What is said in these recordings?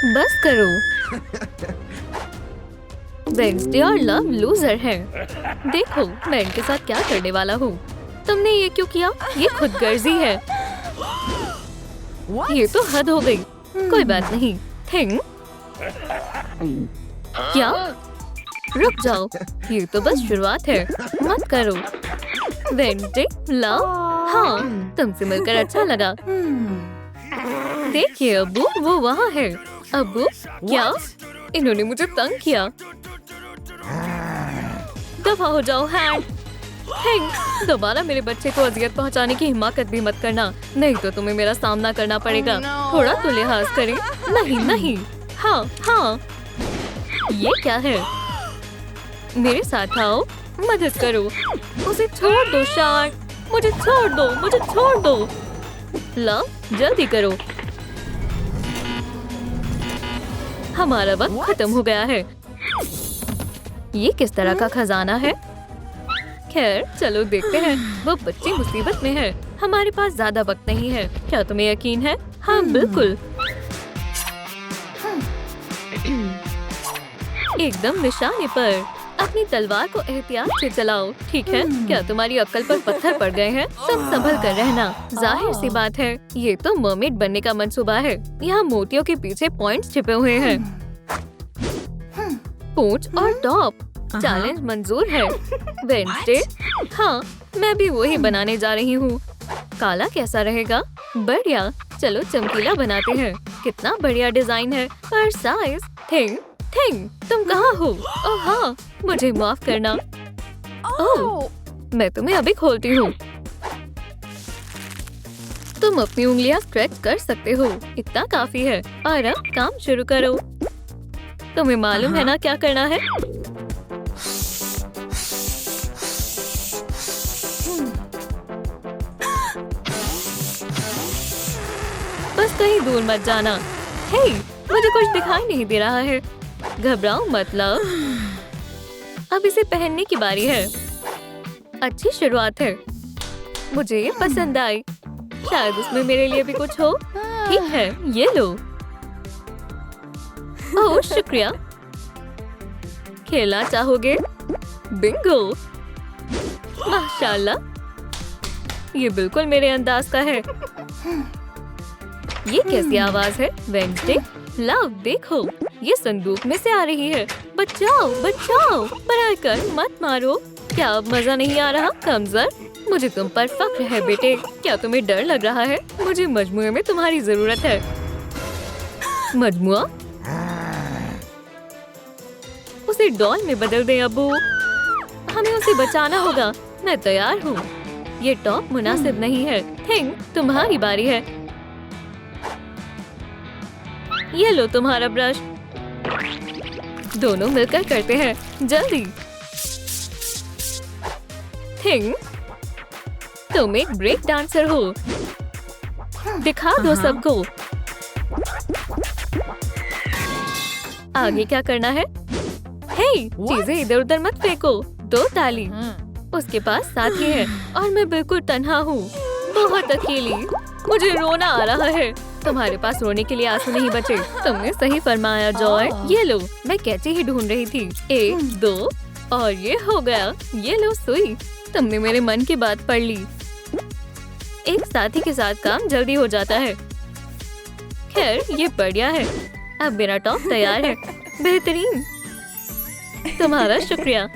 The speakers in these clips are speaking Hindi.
बस करो। वेडनेसडे और लव लूजर हैं। देखो मैं इनके साथ क्या करने वाला हूँ। तुमने ये क्यों किया? ये खुदगर्जी है। ये तो हद हो गई। कोई बात नहीं। थिंग क्या? रुक जाओ, ये तो बस शुरुआत है। मत करो। वेडनेसडे, लव, हाँ तुमसे मिलकर अच्छा लगा। देखिए अब्बू, वो वहाँ है। अब्बू क्या? इन्होंने मुझे तंग किया। दफा हो जाओ हैंड। थिंग दोबारा मेरे बच्चे को अजियत पहुंचाने की हिम्मत भी मत करना, नहीं तो तुम्हें मेरा सामना करना पड़ेगा। थोड़ा तो लिहाज करें। नहीं नहीं, हाँ हाँ। ये क्या है? मेरे साथ आओ, मदद करो। उसे छोड़ दो शार्क। मुझे छोड़ दो, मुझे छोड़ दो। लव जल्दी करो, हमारा वक्त खत्म हो गया है। ये किस तरह का खजाना है? खैर चलो देखते हैं। वो बच्ची मुसीबत में है। हमारे पास ज्यादा वक्त नहीं है। क्या तुम्हें यकीन है? हाँ बिल्कुल। एकदम निशाने पर। अपनी तलवार को एहतियात से चलाओ, ठीक है? क्या तुम्हारी अक्ल पर पत्थर पड़ गए हैं? तुम संभल कर रहना। जाहिर सी बात है, ये तो मर्मेड बनने का मंसूबा है। यहाँ मोतियों के पीछे पॉइंट्स छिपे हुए हैं। पूंछ और टॉप। चैलेंज मंजूर है। वेडनेसडे, हाँ मैं भी वही बनाने जा रही हूँ। काला कैसा रहेगा? बढ़िया। चलो चमकीला बनाते हैं। कितना बढ़िया डिजाइन है। पर साइज। थिंग थिंग तुम कहाँ हो? ओह हाँ, मुझे माफ करना। ओह मैं तुम्हें अभी खोलती हूँ। तुम अपनी उंगलियां स्ट्रेच कर सकते हो। इतना काफी है। और अब काम शुरू करो। तुम्हें मालूम है ना क्या करना है? बस कहीं दूर मत जाना। हे, मुझे कुछ दिखाई नहीं दे रहा है। घबराओ मतलब। अब इसे पहनने की बारी है। अच्छी शुरुआत है। मुझे ये पसंद आई। शायद उसमें मेरे लिए भी कुछ हो। ठीक है, ये लो। ओह शुक्रिया। खेलना चाहोगे? बिंगो। माशाल्लाह, ये बिल्कुल मेरे अंदाज का है। ये कैसी आवाज है? वेडनेसडे, लव देखो, ये संदूक में से आ रही है। बचाओ बचाओ, बराए कर मत मारो। क्या अब मजा नहीं आ रहा? कमजोर, मुझे तुम पर फख्र है बेटे। क्या तुम्हें डर लग रहा है? मुझे मजमुए में तुम्हारी जरूरत है। मजमुआ? उसे डॉल में बदल दे अब्बू। हमें उसे बचाना होगा। मैं तैयार हूँ। ये टॉप मुनासिब नहीं है। थिंग तुम्हारी बारी है। ये लो तुम्हारा ब्रश। दोनों मिलकर करते हैं। जल्दी। थिंग तुम एक ब्रेक डांसर हो। दिखा दो सबको। आगे क्या करना है? हे, चीजें इधर उधर मत फेंको। 2 ताली। उसके पास साथी है और मैं बिल्कुल तन्हा हूँ। बहुत अकेली। मुझे रोना आ रहा है। तुम्हारे पास रोने के लिए आंसू नहीं बचे। तुमने सही फरमाया जॉय। ये लो, मैं कैची ही ढूंढ रही थी। 1 2 और ये हो गया। ये लो सुई। तुमने मेरे मन की बात पढ़ ली। एक साथी के साथ काम जल्दी हो जाता है। खैर ये बढ़िया है। अब मेरा टॉप तैयार है। बेहतरीन। तुम्हारा शुक्रिया।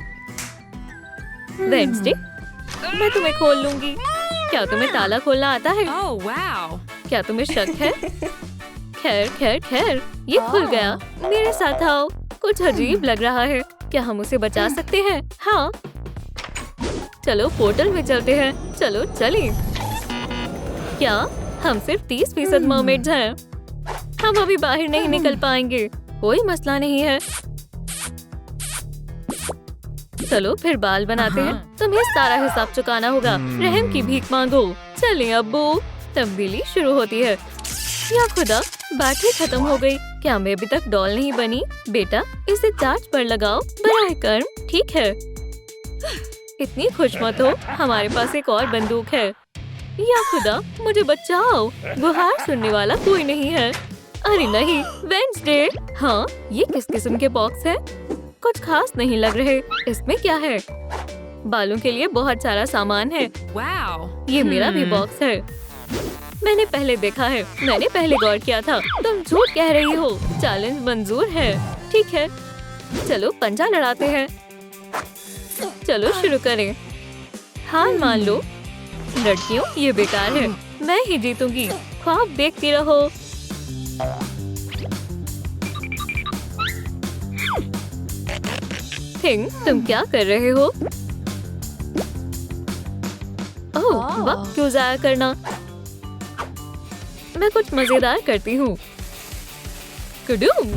वेडनेसडे, मैं तुम्हें खोल लूंगी। क्या तुम्हें ताला खोलना आता है? Oh, wow. क्या तुम्हें शक है? खैर खैर खैर, ये खुल गया। मेरे साथ आओ। कुछ अजीब लग रहा है। क्या हम उसे बचा सकते हैं? हाँ चलो पोर्टल में चलते हैं। चलो चलें। क्या हम सिर्फ 30% मर्मेड्स हैं? हम अभी बाहर नहीं निकल पाएंगे। कोई मसला नहीं है। चलो फिर बाल बनाते हैं। तुम्हें सारा हिसाब चुकाना होगा। रहम की भीख मांगो। चलें अब्बू। तब्दीली शुरू होती है। या खुदा, बैटरी खत्म हो गई। क्या मैं अभी तक डॉल नहीं बनी? बेटा इसे चार्ज पर लगाओ। बराए कर्म। ठीक है। इतनी खुश मत हो, हमारे पास एक और बंदूक है। या खुदा, मुझे बचाओ। गुहार सुनने वाला कोई नहीं है। अरे नहीं, वेडनेसडे। हाँ, ये किस किस्म के बॉक्स है? कुछ खास नहीं लग रहे। इसमें क्या है? बालों के लिए बहुत सारा सामान है। ये मेरा भी बॉक्स है। मैंने पहले देखा है। मैंने पहले गौर किया था। तुम झूठ कह रही हो। चैलेंज मंजूर है। ठीक है, चलो पंजा लड़ाते हैं। चलो शुरू करें। हार मान लो। लड़कियों, ये बेकार है। मैं ही जीतूंगी। ख्वाब देखती रहो। थिंग, तुम क्या कर रहे हो? ओह, वक्त क्यों जाया करना? मैं कुछ मजेदार करती हूँ। कुडूम!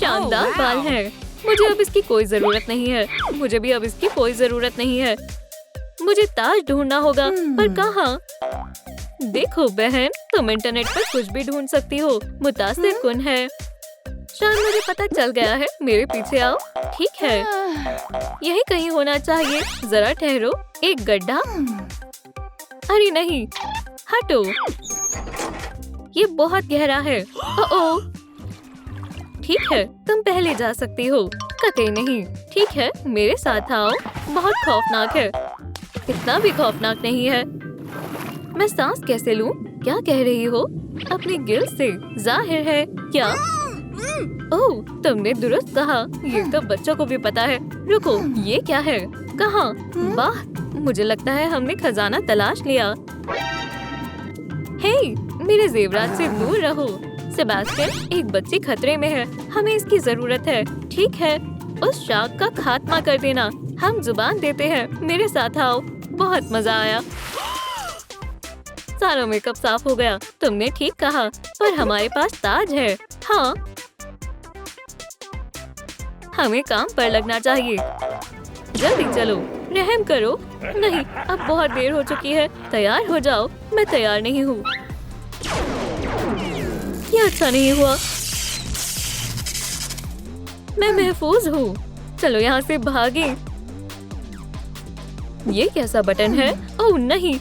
शानदार बाल हैं। मुझे अब इसकी कोई जरूरत नहीं है। मुझे भी अब इसकी कोई जरूरत नहीं है। मुझे ताज ढूंढना होगा, पर कहाँ? देखो बहन, तुम इंटरनेट पर कुछ भी ढूंढ सकती हो। मुतासिर कुन है। शायद मुझे पता चल गया है। मेरे पीछे आओ। ठीक है, यही कहीं होना चाहिए। जरा ठहरो। एक गड्ढा। अरे नहीं, हटो। ये बहुत गहरा है। ओह, ठीक है, तुम पहले जा सकती हो। कतई नहीं। ठीक है, मेरे साथ आओ। बहुत खौफनाक है। इतना भी खौफनाक नहीं है। मैं सांस कैसे लूं? क्या कह रही हो? अपने गिल से। जाहिर है। क्या? ओह, तुमने दुरुस्त कहा। ये तो बच्चों को भी पता है। रुको, ये क्या है? कहाँ? वाह, मुझे लगता है हमने खजाना तलाश लिया। हे, मेरे जेवरात से दूर रहो। सेबास्टियन, एक बच्ची खतरे में है। हमें इसकी जरूरत है। ठीक है, उस शार्क का खात्मा कर देना। हम जुबान देते हैं। मेरे साथ आओ। बहुत मजा आया। सारा मेकअप साफ हो गया। तुमने ठीक कहा, पर हमारे पास ताज है। हाँ, हमें काम पर लगना चाहिए। जल्दी चलो। रहम करो। नहीं, अब बहुत देर हो चुकी है। तैयार हो जाओ। मैं तैयार नहीं हूँ। ये अच्छा नहीं हुआ। मैं महफूज हूँ। चलो यहाँ से भागे। ये कैसा बटन है? ओह नहीं,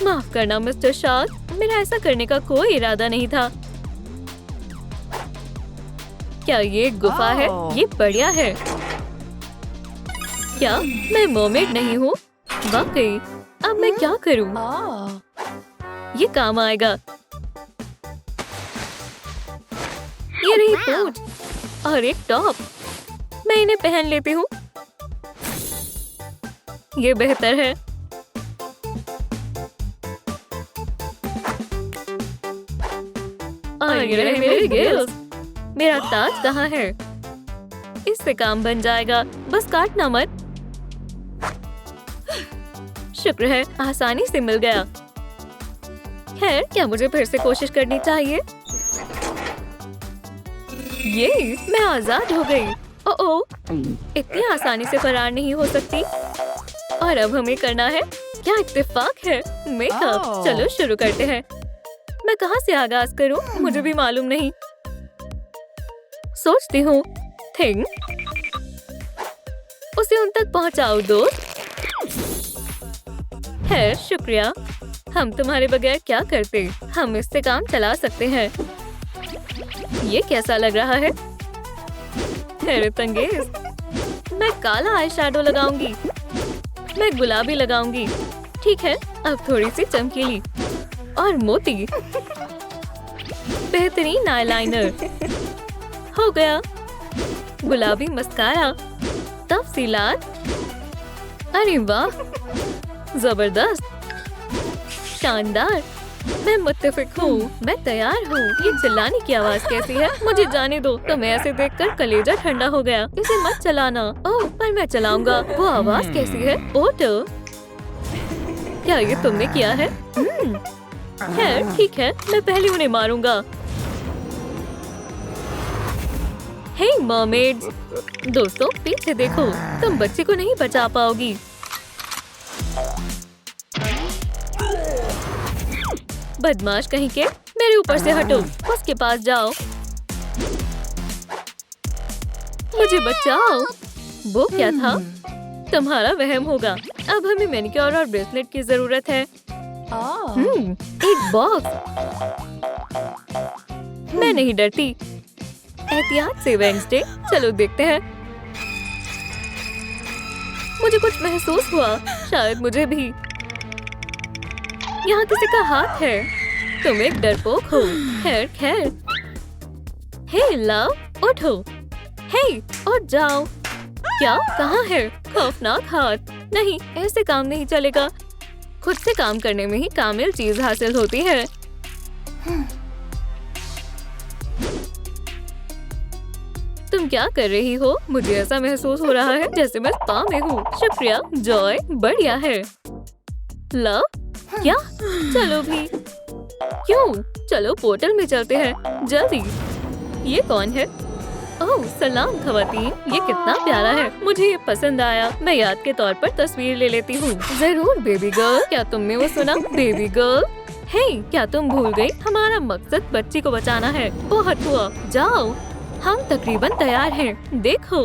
माफ करना मिस्टर शार्क। मेरा ऐसा करने का कोई इरादा नहीं था। क्या ये एक गुफा है? ये बढ़िया है। क्या मैं मरमेड नहीं हूँ? वाकई। अब मैं क्या करूँ? ये काम आएगा। ये रही पूंछ और एक टॉप। मैं इन्हें पहन लेती हूँ। ये बेहतर है। और ये रहे मेरे गिल्स। मेरा ताज कहाँ है? इससे काम बन जाएगा। बस काटना मत। शुक्र है, आसानी से मिल गया। खैर, क्या मुझे फिर से कोशिश करनी चाहिए? ये, मैं आजाद हो गई। ओह, इतनी आसानी से फरार नहीं हो सकती। और अब हमें करना है। क्या इत्तेफाक है। मेकअप। चलो शुरू करते हैं। मैं कहाँ से आगाज करूँ? मुझे भी मालूम नहीं। सोचती हूँ। थिंग, उसे उन तक पहुँचाओ दोस्त। है, शुक्रिया। हम तुम्हारे बगैर क्या करते? हम इससे काम चला सकते हैं। ये कैसा लग रहा है? हैरत अंगेज। मैं काला आई शैडो लगाऊंगी। मैं गुलाबी लगाऊंगी। ठीक है, अब थोड़ी सी चमकीली और मोती। बेहतरीन आईलाइनर हो गया। गुलाबी मस्कारा। तफसीलात। अरे वाह, जबरदस्त, शानदार। मैं मुत्तफिक हूँ। मैं तैयार हूँ। ये चिल्लाने की आवाज कैसी है? मुझे जाने दो। तो मैं ऐसे देखकर कलेजा ठंडा हो गया। इसे मत चलाना। ओह, पर मैं चलाऊंगा। वो आवाज कैसी है? ओटो, क्या ये तुमने किया है? खैर ठीक है, मैं पहले उन्हें मारूंगा। हे मरमेड्स, दोस्तों पीछे देखो। तुम बच्चे को नहीं बचा पाओगी। बदमाश कहीं के, मेरे ऊपर से हटो। उसके पास जाओ। मुझे बचाओ। वो क्या था? तुम्हारा वहम होगा। अब हमें मैनिक्योर और ब्रेसलेट की जरूरत है। एक बॉक्स। नहीं डरती। एहतियात से वेडनेसडे। चलो देखते हैं। मुझे कुछ महसूस हुआ, शायद मुझे भी। यहाँ किसी का हाथ है। तुम एक डरपोक हो। खैर खैर। हे लव, उठो। हे, उठ जाओ। क्या? कहाँ है? खौफनाक हाथ। नहीं, ऐसे काम नहीं चलेगा। खुद से काम करने में ही कामिल चीज हासिल होती है। तुम क्या कर रही हो? मुझे ऐसा महसूस हो रहा है जैसे मैं स्पा में हूँ। शुक्रिया जॉय, बढ़िया है। लव, क्या? चलो भी। क्यों? चलो पोर्टल में चलते हैं, जल्दी। ये कौन है? ओह सलाम खवातीन, ये कितना प्यारा है। मुझे ये पसंद आया। मैं याद के तौर पर तस्वीर ले लेती हूँ। जरूर बेबी गर्ल। क्या तुमने वो सुना? Baby girl. हे, क्या तुम भूल गई? हमारा मकसद बच्ची को बचाना है। बहुत हुआ, जाओ। हम तकरीबन तैयार हैं। देखो।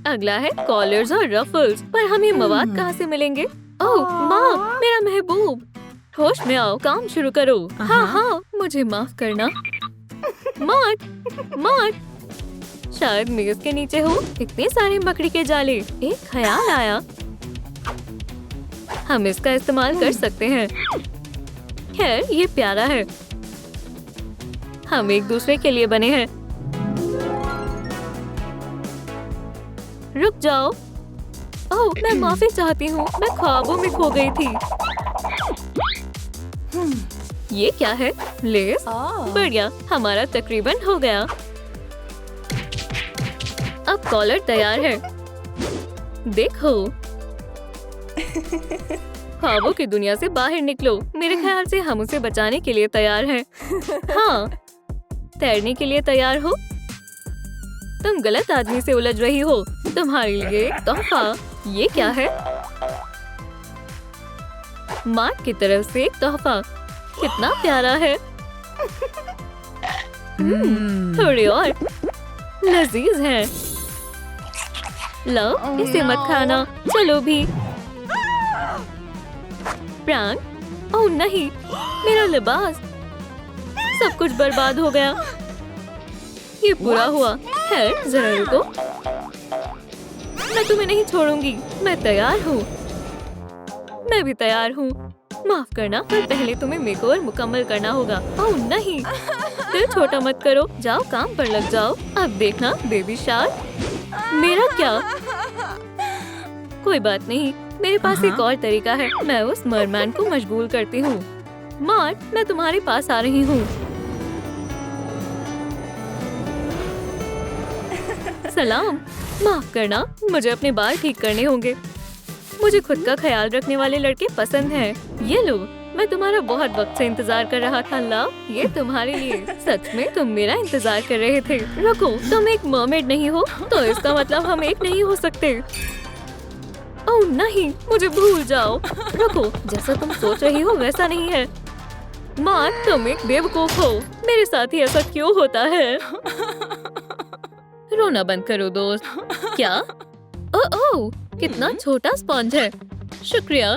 अगला है कॉलर्स और रफल्स। पर हमें मवाद कहाँ से मिलेंगे? ओह माँ, मेरा महबूब। होश में आओ, काम शुरू करो। हाँ हाँ, मुझे माफ करना। मार्ट, शायद मेज के नीचे हो। इतने सारे मकड़ी के जाले। एक ख्याल आया, हम इसका इस्तेमाल कर सकते हैं। खैर, ये प्यारा है। हम एक दूसरे के लिए बने हैं। रुक जाओ। ओह, मैं माफी चाहती हूँ। मैं ख्वाबों में खो गई थी। ये क्या है? लेस? बढ़िया, हमारा तकरीबन हो गया। अब कॉलर तैयार है। देखो। ख्वाबों की दुनिया से बाहर निकलो। मेरे ख्याल से हम उसे बचाने के लिए तैयार हैं। हाँ, तैरने के लिए तैयार हो? तुम गलत आदमी से उलझ रही हो। तुम्हारे लिए एक तोहफा। ये क्या है? मार्क की तरफ से एक तोहफा। कितना प्यारा है। थोड़ी और लजीज है। लो, इसे मत खाना। चलो भी। प्रैंक? ओह नहीं, मेरा लिबास। सब कुछ बर्बाद हो गया। ये बुरा हुआ। खैर, जरा रुको। मैं तुम्हें नहीं छोड़ूंगी। मैं तैयार हूँ। मैं भी तैयार हूँ। माफ करना, पर पहले तुम्हें मेकओवर मुकम्मल करना होगा। ओह नहीं, दिल छोटा मत करो। जाओ, काम पर लग जाओ। अब देखना बेबी शार्क। मेरा क्या? कोई बात नहीं, मेरे पास एक और तरीका है। मैं उस मरमैन को मशगूल करती हूँ। मार्क, मैं तुम्हारे पास आ रही हूँ। सलाम। माफ करना, मुझे अपने बाल ठीक करने होंगे। मुझे खुद का ख्याल रखने वाले लड़के पसंद हैं। ये लो, मैं तुम्हारा बहुत वक्त से इंतजार कर रहा था। लव, ये तुम्हारे लिए। सच में तुम मेरा इंतजार कर रहे थे। रुको, तुम एक मरमेड नहीं हो, तो इसका मतलब हम एक नहीं हो सकते। ओह नहीं, मुझे भूल जाओ। रुको, जैसा तुम सोच रही हो वैसा नहीं है। मार्क, तुम एक बेवकूफ हो। मेरे साथ ही ऐसा क्यों होता है? रोना बंद करो दोस्त। क्या? ओह, कितना छोटा स्पंज है। शुक्रिया।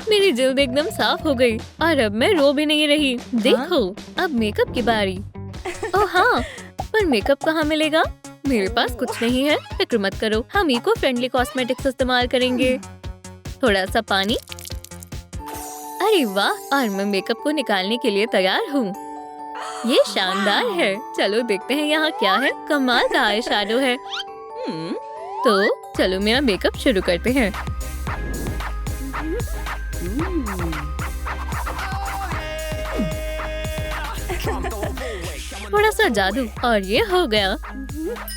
मेरी जल्द एकदम साफ हो गई और अब मैं रो भी नहीं रही। देखो, अब मेकअप की बारी। ओह हाँ, पर मेकअप कहाँ मिलेगा? मेरे पास कुछ नहीं है। फिक्र मत करो, हम इको फ्रेंडली कॉस्मेटिक्स इस्तेमाल करेंगे। थोड़ा सा पानी। अरे वाह, और मैं मेकअप को निकालने के लिए तैयार हूँ। ये शानदार है। चलो देखते हैं यहाँ क्या है। कमाल का आई शैडो है। तो चलो मेरा मेकअप शुरू करते हैं। थोड़ा सा जादू और ये हो गया।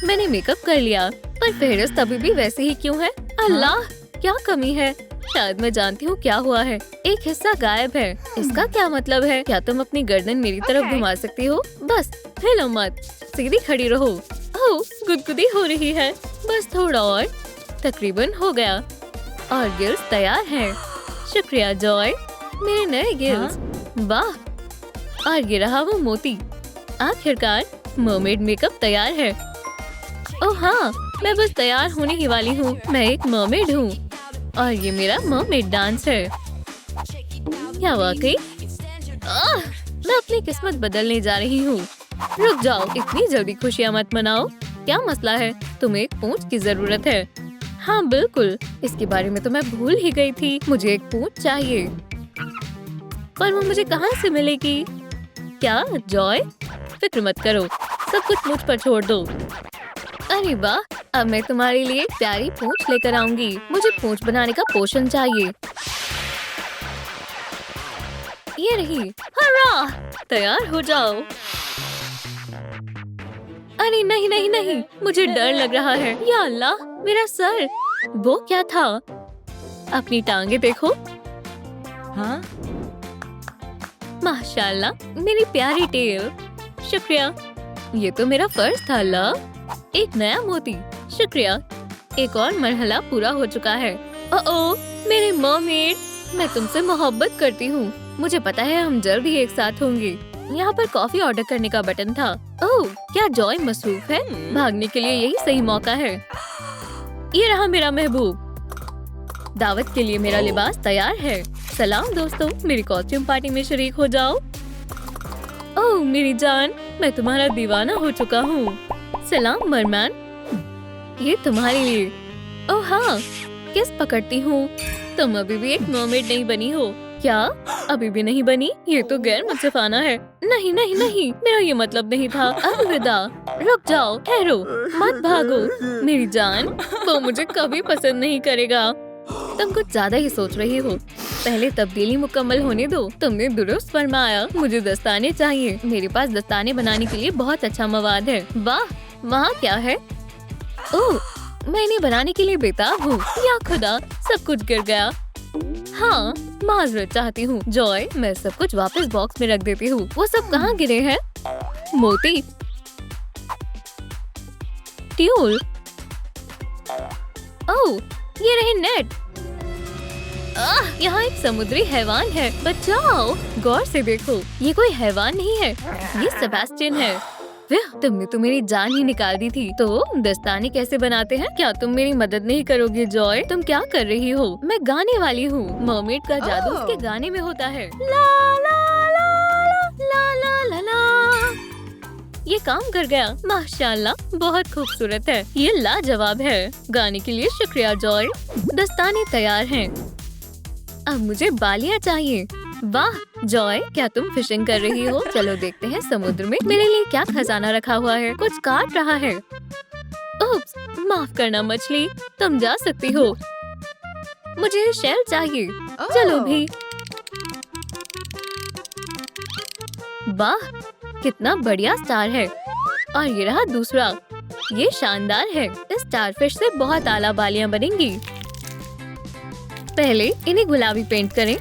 मैंने मेकअप कर लिया, पर फेरिस्त अभी भी वैसे ही क्यों है? अल्लाह, क्या कमी है? शायद मैं जानती हूँ क्या हुआ है। एक हिस्सा गायब है। इसका क्या मतलब है? क्या तुम अपनी गर्दन मेरी तरफ घुमा सकती हो? बस हिलो मत, सीधी खड़ी रहो। ओह, गुदगुदी हो रही है। बस थोड़ा और। तकरीबन हो गया और गिल्स तैयार हैं। शुक्रिया जॉय, मेरे नए गिल्स। वाह, और ये रहा वो मोती। आखिरकार मरमेड मेकअप तैयार है। ओह हाँ, मैं बस तैयार होने ही वाली हूँ। मैं एक मरमेड हूँ और ये मेरा मरमेड डांस है। क्या वाकई? मैं अपनी किस्मत बदलने जा रही हूँ। रुक जाओ, इतनी जल्दी खुशियाँ मत मनाओ। क्या मसला है? तुम्हें एक पूंछ की जरूरत है। हाँ बिल्कुल, इसके बारे में तो मैं भूल ही गई थी। मुझे एक पूंछ चाहिए, पर वो मुझे कहाँ से मिलेगी? क्या जॉय? फिक्र मत करो, सब कुछ मुझ पर छोड़ दो। अरे वाह, अब मैं तुम्हारे लिए एक प्यारी पूंछ लेकर आऊंगी। मुझे पूंछ बनाने का पोषण चाहिए। ये रही। हरा! तैयार हो जाओ। अरे नहीं नहीं नहीं, मुझे डर लग रहा है। या अल्लाह, मेरा सर! वो क्या था? अपनी टांगे देखो। हाँ? माशाल्लाह, मेरी प्यारी टेल। शुक्रिया, ये तो मेरा फर्ज था। अल्लाह, एक नया मोती। शुक्रिया, एक और मरहला पूरा हो चुका है। ओह, मेरे मरमेड, मैं तुमसे मोहब्बत करती हूँ। मुझे पता है हम जल्द ही एक साथ होंगे। यहाँ पर कॉफी ऑर्डर करने का बटन था। ओह, क्या जॉय मसरूफ है? भागने के लिए यही सही मौका है। ये रहा मेरा महबूब। दावत के लिए मेरा लिबास तैयार है। सलाम दोस्तों, मेरी कॉस्ट्यूम पार्टी में शरीक हो जाओ। ओह मेरी जान, मैं तुम्हारा दीवाना हो चुका हूँ। सलाम मरमैन, ये तुम्हारे लिए। ओह हाँ, किस पकड़ती हूँ? तुम अभी भी एक मरमेड नहीं बनी हो क्या? अभी भी नहीं बनी? ये तो गैर मुंसिफाना है। नहीं नहीं नहीं, मेरा ये मतलब नहीं था। अलविदा। रुक जाओ, ठहरो, मत भागो मेरी जान। वो मुझे कभी पसंद नहीं करेगा। तुम कुछ ज्यादा ही सोच रही हो। पहले तब्दीली मुकम्मल होने दो। तुमने दुरुस्त फरमाया, मुझे दस्ताने चाहिए। मेरे पास दस्ताने बनाने के लिए बहुत अच्छा मवाद है। वाह, वहाँ क्या है? ओह, मैं इन्हें बनाने के लिए बेताब हूँ। या खुदा, सब कुछ गिर गया। हाँ, माजरत चाहती हूँ जॉय, मैं सब कुछ वापस बॉक्स में रख देती हूँ। वो सब कहाँ गिरे हैं? मोती, ट्यूल। ओह, ये रहे नेट। यहाँ एक समुद्री हैवान है। बचाओ, गौर से देखो, ये कोई हैवान नहीं है, ये सेबेस्टियन है। तुमने तो मेरी जान ही निकाल दी थी। तो दस्ताने कैसे बनाते हैं? क्या तुम मेरी मदद नहीं करोगे जॉय? तुम क्या कर रही हो? मैं गाने वाली हूँ। मरमेड का जादू उसके गाने में होता है। ला ला ला ला ला ला ला। ये काम कर गया। माशाल्लाह, बहुत खूबसूरत है। ये लाजवाब है। गाने के लिए शुक्रिया जॉय। दस्ताने तैयार हैं। अब मुझे बालियाँ चाहिए। वाह जॉय, क्या तुम फिशिंग कर रही हो? चलो देखते हैं समुद्र में मेरे लिए क्या खजाना रखा हुआ है। कुछ काट रहा है। उप्स, माफ करना मछली, तुम जा सकती हो। मुझे शेल चाहिए। चलो भी। वाह, कितना बढ़िया स्टार है। और ये रहा दूसरा। ये शानदार है। इस स्टारफिश से बहुत आला बालियां बनेंगी। पहले इन्हें गुलाबी पेंट करें,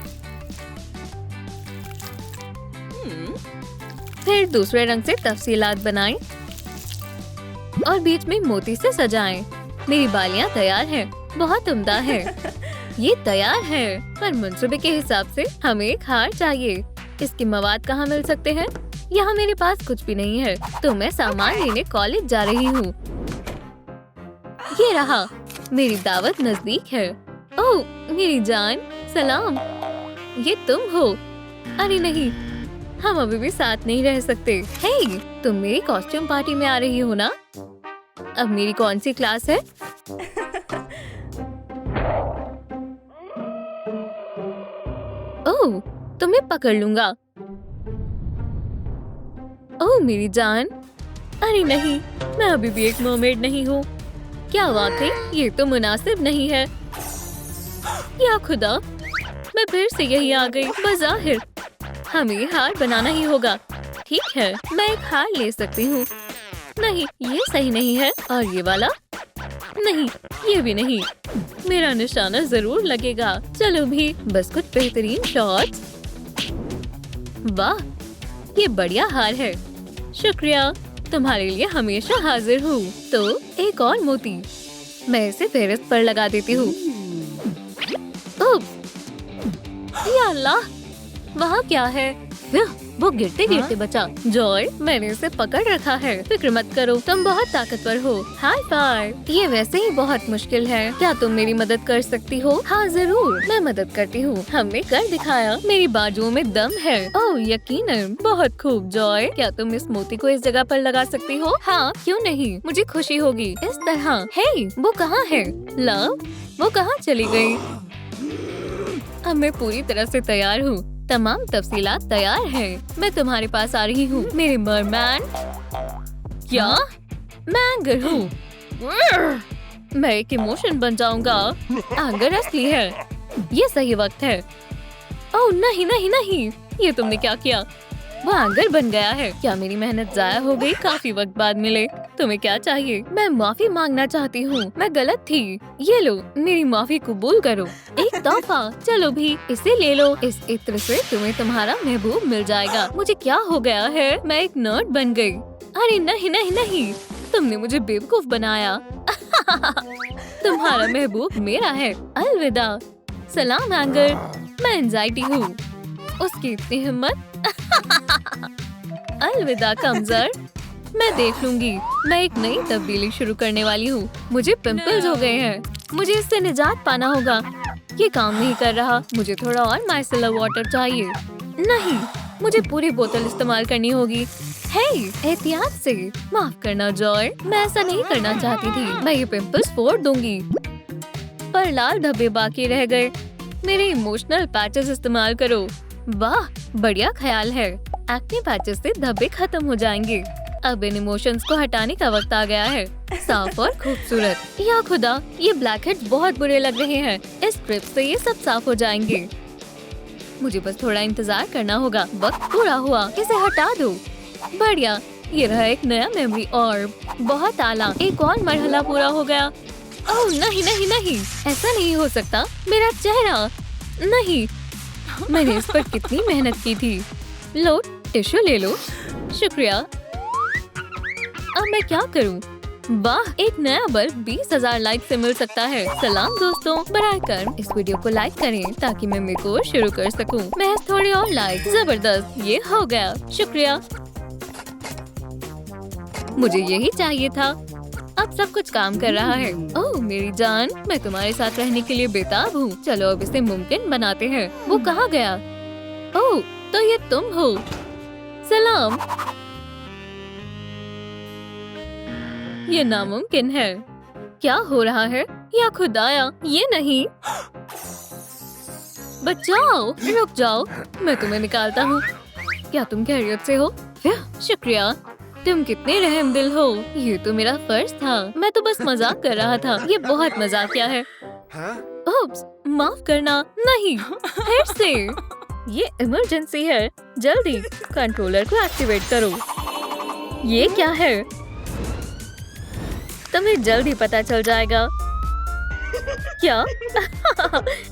फिर दूसरे रंग से तफसीलात बनाएं और बीच में मोती से सजाएं। मेरी बालियां तैयार हैं। बहुत उम्दा है। ये तैयार है, पर मंसूबे के हिसाब से हमें एक हार चाहिए। इसके मवाद कहाँ मिल सकते हैं? यहाँ मेरे पास कुछ भी नहीं है, तो मैं सामान लेने कॉलेज जा रही हूँ। ये रहा, मेरी दावत नजदीक है। ओह मेरी जान, सलाम। ये तुम हो? अरे नहीं, हम अभी भी साथ नहीं रह सकते। हे, तुम मेरी कॉस्ट्यूम पार्टी में आ रही हो ना? अब मेरी कौन सी क्लास है? ओह, तुम्हें पकड़ लूंगा। ओह मेरी जान। अरे नहीं, मैं अभी भी एक मरमेड नहीं हूँ। क्या वाकई ये तो मुनासिब नहीं है। या खुदा, मैं फिर से यही आ गई। बज़ाहिर हमें हार बनाना ही होगा। ठीक है, मैं एक हार ले सकती हूँ। नहीं, ये सही नहीं है। और ये वाला? नहीं, ये भी नहीं। मेरा निशाना जरूर लगेगा। चलो भी, बस कुछ बेहतरीन शॉट्स। वाह, ये बढ़िया हार है। शुक्रिया, तुम्हारे लिए हमेशा हाजिर हूँ। तो एक और मोती, मैं इसे फेहरिस्त पर लगा देती हूँ। या अल्लाह, वहाँ क्या है? वो गिरते गिरते बचा। जॉय, मैंने इसे पकड़ रखा है, फिक्र मत करो, तुम बहुत ताकतवर हो। High five. ये वैसे ही बहुत मुश्किल है, क्या तुम मेरी मदद कर सकती हो? हाँ जरूर, मैं मदद करती हूँ। हमने कर दिखाया, मेरी बाजुओं में दम है। ओह यकीनन, बहुत खूब। जॉय, क्या तुम इस मोती को इस जगह पर लगा सकती हो? हाँ, क्यों नहीं, मुझे खुशी होगी। इस तरह। हे, वो कहाँ है? लव, वो कहाँ चली गई? अब मैं पूरी तरह से तैयार हूँ, तमाम तफसीलात तैयार हैं। मैं तुम्हारे पास आ रही हूँ, मेरे मरमैन। क्या? मैं एंगर हूँ। मैं एक इमोशन बन जाऊंगा। एंगर असली है, ये सही वक्त है। ओह नहीं नहीं नहीं, ये तुमने क्या किया? वो एंगर बन गया है। क्या मेरी मेहनत जाया हो गई? काफी वक्त बाद मिले। तुम्हें क्या चाहिए? मैं माफी मांगना चाहती हूँ, मैं गलत थी। ये लो, मेरी माफी कबूल करो। एक तोहफा, चलो भी इसे ले लो। इस इत्र से तुम्हें तुम्हारा महबूब मिल जाएगा। मुझे क्या हो गया है? मैं एक नर्ड बन गई। अरे नहीं नहीं नहीं, तुमने मुझे बेवकूफ बनाया। तुम्हारा महबूब मेरा है। अलविदा। सलाम एंगर, मैं एंजाइटी हूँ। उसकी इतनी हिम्मत। अलविदा कमजोर, मैं देख लूंगी। मैं एक नई तब्दीली शुरू करने वाली हूँ। मुझे पिंपल्स हो गए हैं, मुझे इससे निजात पाना होगा। ये काम नहीं कर रहा, मुझे थोड़ा और माइसेलर वाटर चाहिए। नहीं, मुझे पूरी बोतल इस्तेमाल करनी होगी। हे, एहतियात से। माफ करना जॉय, मैं ऐसा नहीं करना चाहती थी। मैं ये पिंपल्स फोड़ दूंगी, पर लाल धब्बे बाकी रह गए। मेरे इमोशनल पैचेस इस्तेमाल करो। वाह, बढ़िया ख्याल है। एक्ने पैचेस से धब्बे खत्म हो जाएंगे। अब इन इमोशंस को हटाने का वक्त आ गया है। साफ और खूबसूरत। या खुदा, ये ब्लैक हेड्स बहुत बुरे लग रहे हैं। इस ट्रिप से ये सब साफ हो जाएंगे। मुझे बस थोड़ा इंतजार करना होगा। वक्त पूरा हुआ, इसे हटा दो। बढ़िया, ये रहा एक नया मेमोरी ऑर्ब। बहुत आला, एक और मरहला पूरा हो गया। ओह नहीं नहीं नहीं, ऐसा नहीं हो सकता। मेरा चेहरा नहीं, मैंने इस पर कितनी मेहनत की थी। लो, टिश्यू ले लो। शुक्रिया। अब मैं क्या करूं? वाह, एक नया बल्ब 20,000 लाइक से मिल सकता है। सलाम दोस्तों, बराकर इस वीडियो को लाइक करें ताकि मैं मेरे को शुरू कर सकूं। महज थोड़ी और लाइक। जबरदस्त, ये हो गया। शुक्रिया, मुझे यही चाहिए था। अब सब कुछ काम कर रहा है। ओह मेरी जान, मैं तुम्हारे साथ रहने के लिए बेताब हूँ। चलो अब इसे मुमकिन बनाते हैं। वो कहाँ गया? ओह, तो ये तुम हो। सलाम। ये नामुमकिन है। क्या हो रहा है? या खुदाया, ये नहीं। बचाओ, रुक जाओ, मैं तुम्हें निकालता हूँ। क्या तुम खैरियत से हो? शुक्रिया, तुम कितने रहमदिल हो। ये तो मेरा फर्ज था, मैं तो बस मजाक कर रहा था। ये बहुत मजाकिया है। ओप्स, माफ करना। नहीं, फिर से। ये इमरजेंसी है, जल्दी कंट्रोलर को एक्टिवेट करो। ये क्या है? तुम्हें जल्दी पता चल जाएगा। क्या?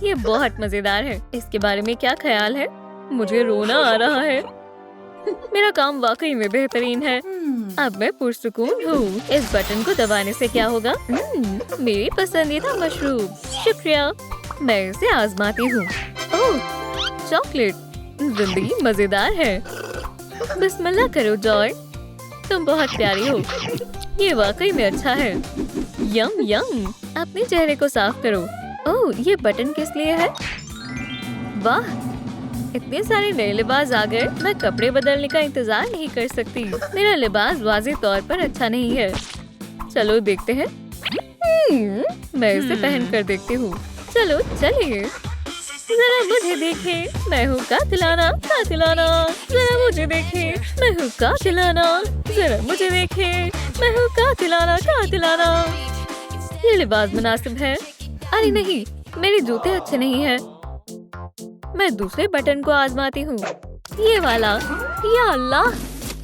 ये बहुत मजेदार है। इसके बारे में क्या ख्याल है? मुझे रोना आ रहा है। मेरा काम वाकई में बेहतरीन है। अब मैं पुरसुकून हूँ। इस बटन को दबाने से क्या होगा? मेरी पसंदीदा मशरूब। शुक्रिया, मैं इसे आजमाती हूँ। ओह, चॉकलेट। जिंदगी मजेदार है। बिस्मिल्लाह करो जॉय, तुम बहुत प्यारी हो। ये वाकई में अच्छा है। यम यम। अपने चेहरे को साफ करो। ओह, ये बटन किस लिए है? वाह, इतने सारे नए लिबास आ गए। मैं कपड़े बदलने का इंतजार नहीं कर सकती। मेरा लिबास वाज़ेह तौर पर अच्छा नहीं है। चलो देखते हैं। मैं इसे पहन कर देखती हूँ। चलो चलिए। जरा मुझे देखें, मैं हूँ कातिलाना कातिलाना। जरा मुझे देखें, मैं हूँ कातिलाना। जरा मुझे देखें, मैं हूँ कातिलाना कातिलाना। ये लिबास मुनासिब है। अरे नहीं, मेरे जूते अच्छे नहीं हैं। मैं दूसरे बटन को आजमाती हूँ। ये वाला। या अल्लाह,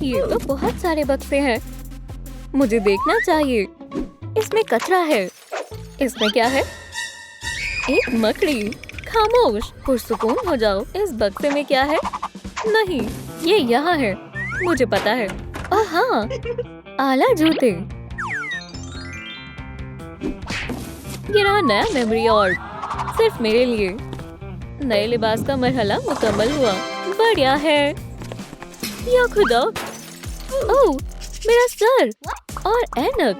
ये तो बहुत सारे बक्से हैं। मुझे देखना चाहिए। इसमें कचरा है। इसमें क्या है? एक मकड़ी। खामोश, पुरसुकून हो जाओ। इस बक्से में क्या है? नहीं, ये यहाँ है। मुझे पता है। ओह हाँ, आला जूते। ये रहा नया मेमोरी ऑर्ब, सिर्फ मेरे लिए। नए लिबास का मरहला मुकम्मल हुआ। बढ़िया है। या खुदा, ओह मेरा सर और ऐनक,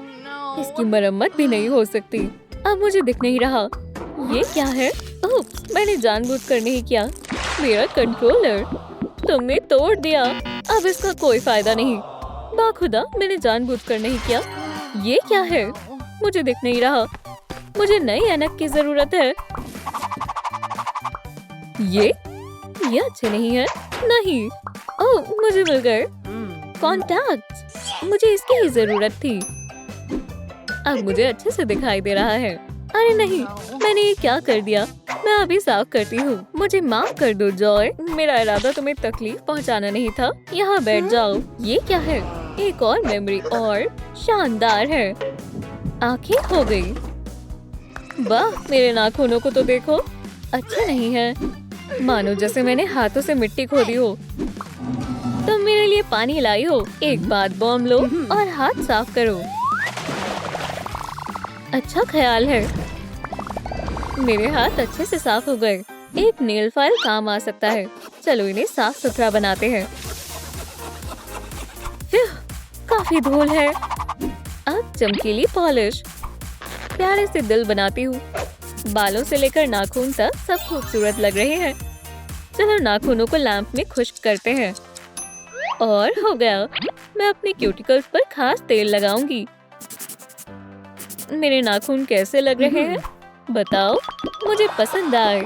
इसकी मरम्मत भी नहीं हो सकती। अब मुझे दिख नहीं रहा। ये क्या है? ओह मैंने जानबूझकर नहीं किया। मेरा कंट्रोलर तुमने तोड़ दिया। अब इसका कोई फायदा नहीं। बाखुदा मैंने जानबूझकर नहीं किया। ये क्या है? मुझे दिख नहीं रहा। मुझे नई ऐनक की जरूरत है। ये अच्छे नहीं है। नहीं, ओह मुझे मिल गए कॉन्टैक्ट। मुझे इसकी ही जरूरत थी। अब मुझे अच्छे से दिखाई दे रहा है। अरे नहीं, मैंने ये क्या कर दिया? मैं अभी साफ करती हूँ। मुझे माफ कर दो जॉय। मेरा इरादा तुम्हें तकलीफ पहुँचाना नहीं था। यहाँ बैठ जाओ। ये क्या है? एक और मेमोरी और शानदार है। आंखें हो गई। वाह मेरे नाखूनों को तो देखो, अच्छे नहीं है। मानो जैसे मैंने हाथों से मिट्टी खोदी हो। तुम मेरे लिए पानी लाई हो। एक बात बॉम्ब लो और हाथ साफ करो। अच्छा ख्याल है। मेरे हाथ अच्छे से साफ हो गए। एक नेल फाइल काम आ सकता है। चलो इन्हें साफ सुथरा बनाते हैं। काफी धूल है। अब चमकीली पॉलिश। प्यारे से दिल बनाती हूँ। बालों से लेकर नाखून तक सब खूबसूरत लग रहे हैं। चलो नाखूनों को लैंप में खुश्क करते हैं। और हो गया। मैं अपने क्यूटिकल्स पर खास तेल लगाऊंगी। मेरे नाखून कैसे लग रहे हैं? बताओ। मुझे पसंद आए।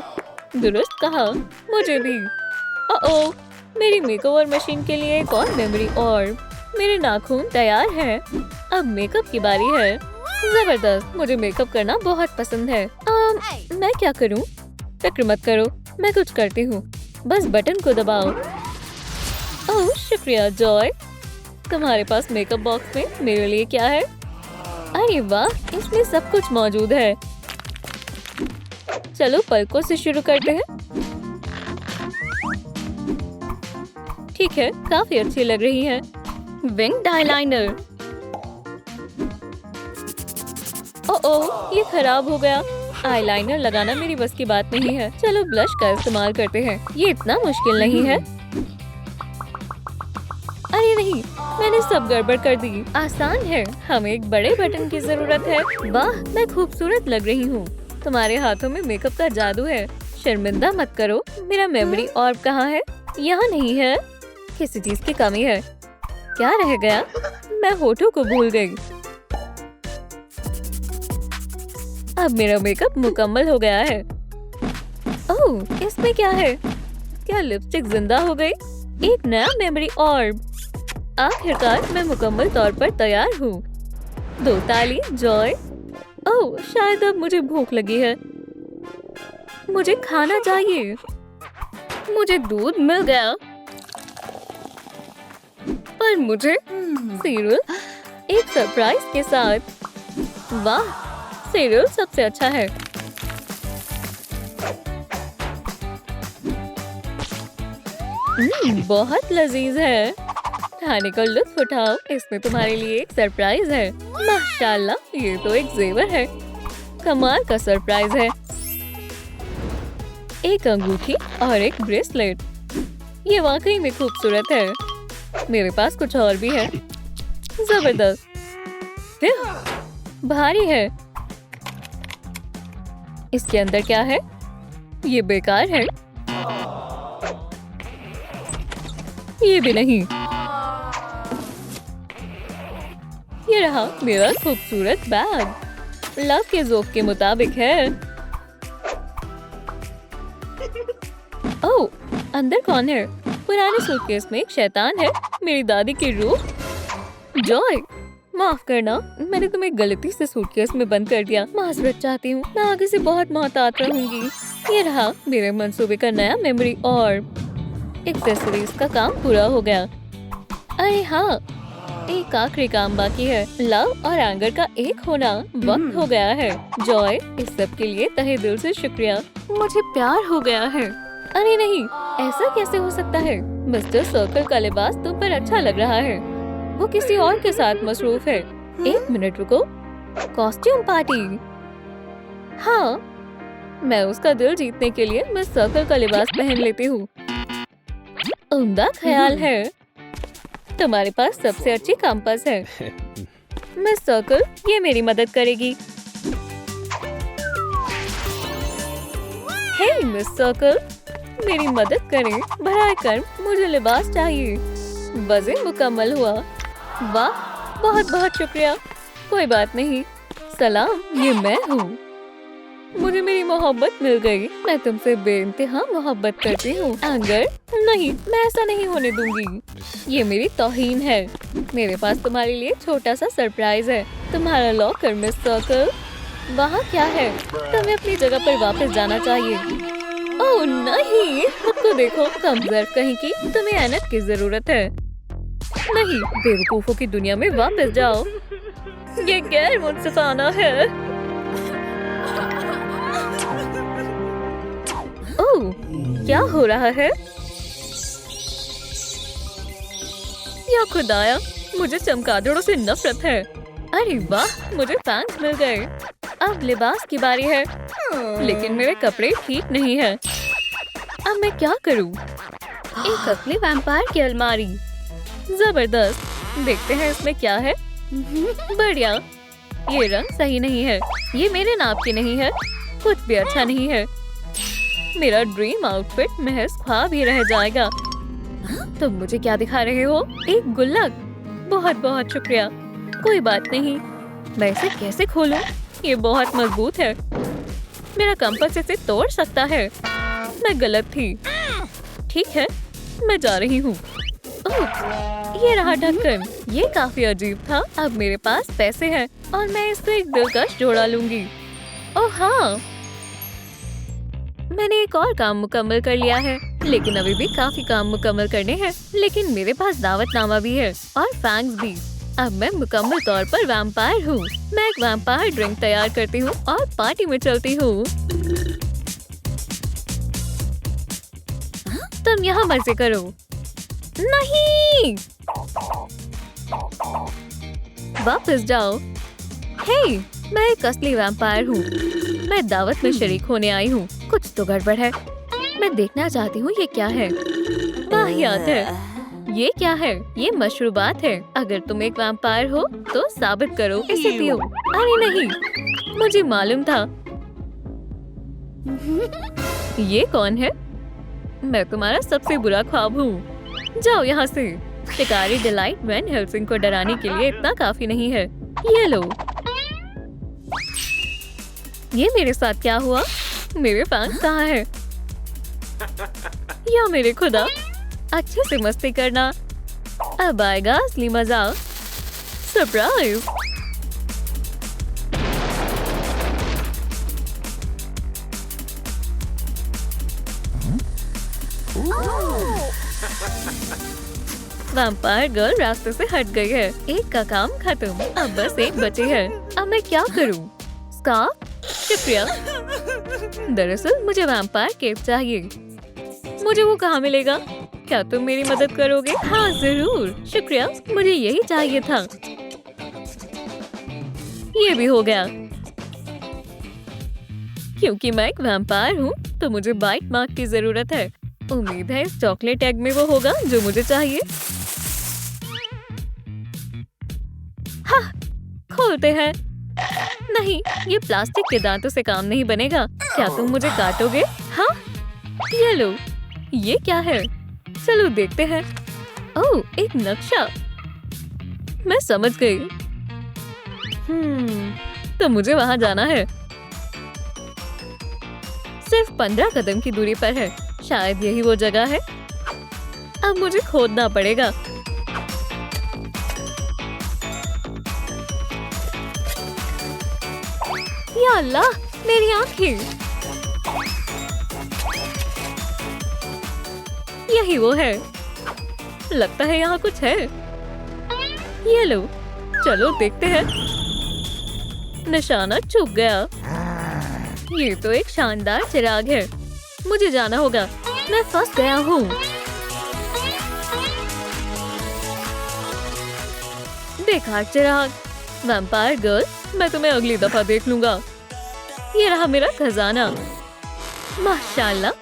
दुरुस्त कहा। मुझे भी। ओह मेरी मेकओवर मशीन के लिए एक और मेमोरी और मेरे नाखून तैयार हैं। अब मेकअप की बारी है। जबरदस्त। मुझे मेकअप करना बहुत पसंद है। मैं क्या करूं? फिक्र मत करो, मैं कुछ करती हूँ। बस बटन को दबाओ। ओह शुक्रिया जॉय। तुम्हारे पास मेकअप बॉक्स में मेरे लिए क्या है? अरे वाह, इसमें सब कुछ मौजूद है। चलो पलकों से शुरू करते हैं। ठीक है, काफी अच्छी लग रही है। Winged eyeliner. ओह ये खराब हो गया। आईलाइनर लगाना मेरी बस की बात नहीं है। चलो ब्लश का इस्तेमाल करते हैं। ये इतना मुश्किल नहीं है। अरे नहीं, मैंने सब गड़बड़ कर दी। आसान है। हमें एक बड़े बटन की जरूरत है। वाह मैं खूबसूरत लग रही हूँ। तुम्हारे हाथों में मेकअप का जादू है। शर्मिंदा मत करो। मेरा मेमोरी ऑर्ब कहाँ है? यहाँ नहीं है। किसी चीज की कमी है। क्या रह गया? मैं होठों को भूल गई। अब मेरा मेकअप मुकम्मल हो गया है। ओह इसमें क्या है? क्या लिपस्टिक जिंदा हो गई? एक नया मेमोरी ऑर्ब। आखिरकार मैं मुकम्मल तौर पर तैयार हूँ। 2 ताली जॉय। ओह शायद अब मुझे भूख लगी है। मुझे खाना चाहिए। मुझे दूध मिल गया, पर मुझे सीरियल एक सरप्राइज के साथ। वाह सीरियल सबसे अच्छा है। बहुत लजीज है। खाने का लुत्फ उठाओ। इसमें तुम्हारे लिए एक सरप्राइज है। माशाल्लाह ये तो एक जेवर है। कमाल का सरप्राइज है। एक अंगूठी और एक ब्रेसलेट। ये वाकई में खूबसूरत है। मेरे पास कुछ और भी है। जबरदस्त। भारी है। इसके अंदर क्या है? ये बेकार है। ये भी नहीं। ये रहा मेरा खूबसूरत बैग। लव के ज़ौक़ के मुताबिक है। ओह अंदर कौन है? पुराने सूटकेस में एक शैतान है। मेरी दादी की रूह। जॉय माफ करना, मैंने तुम्हें गलती से सूटकेस में बंद कर दिया। माजरत चाहती हूँ। मैं आगे से बहुत मोहतात रहूंगी। ये रहा मेरे मंसूबे का नया मेमोरी और एक्सेसरीज का काम पूरा हो गया। अरे हाँ, एक आखिरी काम बाकी है। लव और एंगर का एक होना वक्त हो गया है। जॉय इस सब के लिए तहे दिल से शुक्रिया। मुझे प्यार हो गया है। अरे नहीं, ऐसा कैसे हो सकता है? मिस्टर सर्कल का लिबास तुम पर अच्छा लग रहा है। वो किसी और के साथ मसरूफ है। 1 मिनट रुको। Costume party. हाँ, मैं उसका दिल जीतने के लिए मिस सर्कल का लिबास पहन लेती हूँ। उम्दा ख्याल है। तुम्हारे पास सबसे अच्छी कंपास है। मिस सर्कल, ये मेरी मदद करेगी। हे मिस सर्कल, मेरी मदद करें। भलाई कर, मुझे लिबास चाहिए। बज़े मुकम्मल हुआ। वाह, बहुत बहुत शुक्रिया। कोई बात नहीं। सलाम, ये मैं हूँ। मुझे मेरी मोहब्बत मिल गई। मैं तुमसे बेइंतहा मोहब्बत करती हूँ। एंगर, नहीं, मैं ऐसा नहीं होने दूंगी। ये मेरी तौहीन है। मेरे पास तुम्हारे लिए छोटा सा सरप्राइज है। तुम्हारा लॉकर मिस सर्कल। वहाँ क्या है? तुम्हें अपनी जगह पर वापस जाना चाहिए। ओह नहीं, खुद को देखो, कमजोर कहीं की। तुम्हें ऐनक की जरूरत है। नहीं, बेवकूफों की दुनिया में वापस जाओ। ये गैर मुनसिफाना है। ओह, क्या हो रहा है? या खुदाया, मुझे चमगादड़ों से नफरत है। अरे वाह, मुझे फैंस मिल गए। अब लिबास की बारी है, लेकिन मेरे कपड़े ठीक नहीं है। अब मैं क्या करूं? एक असली वैम्पायर की अलमारी। जबरदस्त। देखते हैं इसमें क्या है। बढ़िया। ये रंग सही नहीं है। ये मेरे नाप की नहीं है। कुछ भी अच्छा नहीं है। मेरा ड्रीम आउटफिट महज ख्वाब ही रह जाएगा। तुम मुझे क्या दिखा रहे हो? एक गुल्लक। बहुत बहुत शुक्रिया। कोई बात नहीं। मैं इसे कैसे खोलूं? ये बहुत मजबूत है। मेरा कंपास इसे तोड़ सकता है। मैं गलत थी। ठीक है, मैं जा रही हूँ। ओह, ये रहा ढक्कन। ये काफी अजीब था। अब मेरे पास पैसे हैं और मैं इससे एक दिलकश जोड़ा लूंगी। ओह हाँ, मैंने एक और काम मुकम्मल कर लिया है, लेकिन अभी भी काफी काम मुकम्मल करने हैं। लेकिन मेरे पास दावतनामा भी है और फैंग्स भी। अब मैं मुकम्मल तौर पर वैम्पायर हूँ। मैं एक वैम्पायर ड्रिंक तैयार करती हूँ और पार्टी में चलती हूँ। तुम यहाँ मजे करो। नहीं, वापस जाओ। हे, मैं एक असली वैम्पायर हूँ। मैं दावत में शरीक होने आई हूँ। कुछ तो गड़बड़ है। मैं देखना चाहती हूँ ये क्या है। वाहियात है। ये क्या है? ये मशरूबात है। अगर तुम एक वैम्पायर हो तो साबित करो, इसे पियो। अरे नहीं, मुझे मालूम था। ये कौन है? मैं तुम्हारा सबसे बुरा ख्वाब हूँ। जाओ यहाँ से। शिकारी डिलाइट वैन हेल्सिंग को डराने के लिए इतना काफी नहीं है। ये लो। ये मेरे साथ क्या हुआ? मेरे फैंस कहाँ है? या मेरे खुदा, अच्छे से मस्ती करना। अब आएगा असली मजा। सरप्राइज। वैम्पायर गर्ल रास्ते से हट गई है। एक का काम खत्म। अब बस एक बचे है। अब मैं क्या करूं? स्कार्फ? शुक्रिया। दरअसल मुझे वैम्पायर केप चाहिए। मुझे वो कहाँ मिलेगा? क्या तुम मेरी मदद करोगे? हाँ जरूर, शुक्रिया। मुझे यही चाहिए था। ये भी हो गया। क्योंकि मैं एक वैम्पायर हूँ तो मुझे बाइट मार्क की जरूरत है। उम्मीद है इस चॉकलेट एग में वो होगा जो मुझे चाहिए। हाँ, खोलते हैं। नहीं, ये प्लास्टिक के दांतों से काम नहीं बनेगा। क्या तुम मुझे काटोगे? हाँ, ये लो। ये क्या है? चलो देखते हैं। ओह, एक नक्शा। मैं समझ गई। तो मुझे वहां जाना है। सिर्फ 15 कदम की दूरी पर है। शायद यही वो जगह है। अब मुझे खोदना पड़ेगा। या अल्लाह, मेरी आंखें। यही वो है। लगता है यहाँ कुछ है। ये लो, चलो देखते हैं। निशाना चूक गया। ये तो एक शानदार चिराग है। मुझे जाना होगा। मैं फंस गया हूँ। देखा चिराग। वैम्पायर गर्ल, मैं तुम्हें अगली दफा देख लूंगा। ये रहा मेरा खजाना। माशाल्लाह,